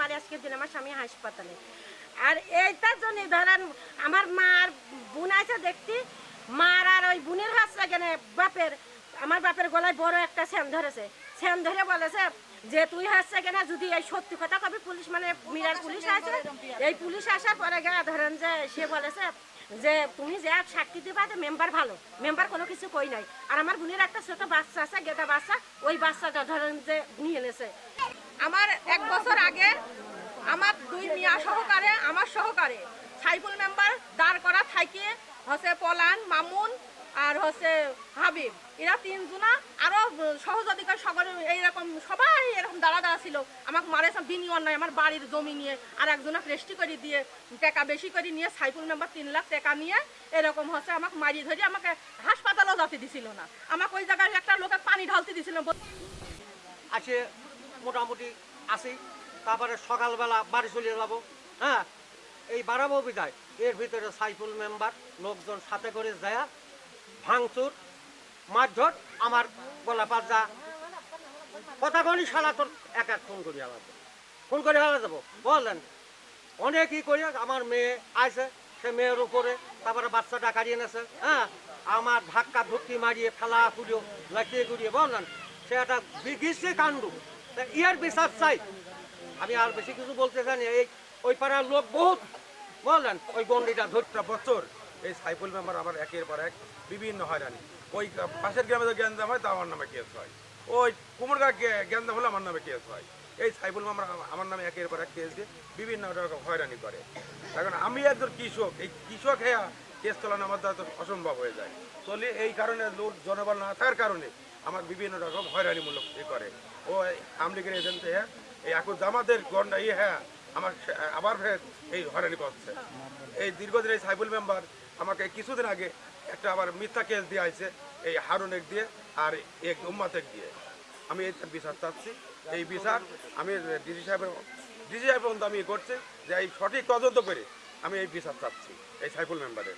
আর আজকের দিন আমার স্বামী হাসপাতালে। আর এইটার জন্য ধরেন আমার মার বোন আছে দেখতে, মার আর ওই বোনের হাসছে কেন বাপের, আমার বাপের গলায় বড় একটা সেন ধরেছে, সেন ধরে বলেছে যে তুই হাসছে কেন, যদি এই সত্যি কথা কবি পুলিশ মানে মিরার পুলিশ আছে, এই পুলিশ আসার পরে গা ধরেন যে সে বলেছে যে তুমি যে সাক্ষী দিবা যে মেম্বার ভালো, মেম্বার কোনো কিছু কই নাই। আর আমার বোনের একটা ছোট বাচ্চা আছে, গেদা বাচ্চা, ওই বাচ্চাটা ধরেন যে নিয়ে এনেছে। আমার 1 বছর আগে আমার 2 মিয়া সহকারে আমার সহকারে সাইফুল মেম্বার দাঁড় করা থাকে হচ্ছে পলান, মামুন আর হচ্ছে হাবিব, এরা 3 জনা আরো সহযোগিতা সকলে এইরকম সবাই এরকম দাঁড়া ছিল। আমাকে মারেছে বিনি অন্যায় আমার বাড়ির জমি নিয়ে, আর একজনকে রেস্টি করে দিয়ে টাকা বেশি করে নিয়ে সাইফুল মেম্বার 3 লাখ টাকা নিয়ে এরকম হচ্ছে আমাকে মারিয়ে ধরে আমাকে হাসপাতালেও যেতে দিছিল না। আমাকে ওই জায়গায় একটা লোকে পানি ঢালতে দিছিল। আছে মোটামুটি আসি, তারপরে সকালবেলা বাড়ি চলে যাবো। হ্যাঁ, এই বাড়াবো বিদায়, এর ভিতরে সাইফুল মেম্বার লোকজন সাথে করে যায় ভাঙচুর মারধর, আমার গলা পাজা কথা কনি শালা তোর এক ফোন করি আলাদা, ফোন করে ফেলা যাবো বললেন। অনেকই করি, আমার মেয়ে আইসে, সে মেয়ের উপরে তারপরে বাচ্চাটা কাড়িয়ে নেছে। হ্যাঁ, আমার ধাক্কা ধুক্কি মারিয়ে ফেলা ফুলিও লাঠিয়ে গুড়িয়ে বললেন, সে একটা বিগিসে কাণ্ড, ইয়ার বিচার চাই। আমি আর বেশি কিছু বলতে চাই না, এই ওই পাড়ার লোক বহুত বললেন ওই গন্ডিটা ধরতে বছর এই সাইফুল মেম্বার আমার একের পর এক বিভিন্ন হয়রানি। ওই পাশের গ্রামে জ্ঞানদাম হয় তা আমার নামে কেস হয়, ওই কুমোরগা জ্ঞানদাম হলে আমার নামে কেস হয়। এই সাইফুল মেম্বার আমার নামে একের পর এক কেস দিয়ে বিভিন্ন রকম হয়রানি করে। এখন আমি একজন কৃষক, এই কৃষক হ্যাঁ কেস চালানো আমার দ্বারা তো অসম্ভব হয়ে যায়। চলে এই কারণে লোক জনবল না থাকার কারণে আমার বিভিন্ন রকম হয়রানিমূলক করে। ও আমলিগের এজেন্ট হ্যাঁ এই এখন জামাতের গন্ডা হ্যাঁ আমার আবার ফের এই হয়রানি করছে। এই দীর্ঘদিন এই সাইফুল মেম্বার আমাকে কিছুদিন আগে একটা আবার মিথ্যা কেস দিয়ে আছে, এই হারুনেক দিয়ে আর এক উম্মাতেক দিয়ে। আমি এই বিচার চাচ্ছি, এই বিচার আমি ডিসি সাহেব পর্যন্ত আমি করছি যে এই সঠিক তদন্ত করে আমি এই বিচার চাচ্ছি এই সাইফুল মেম্বারের।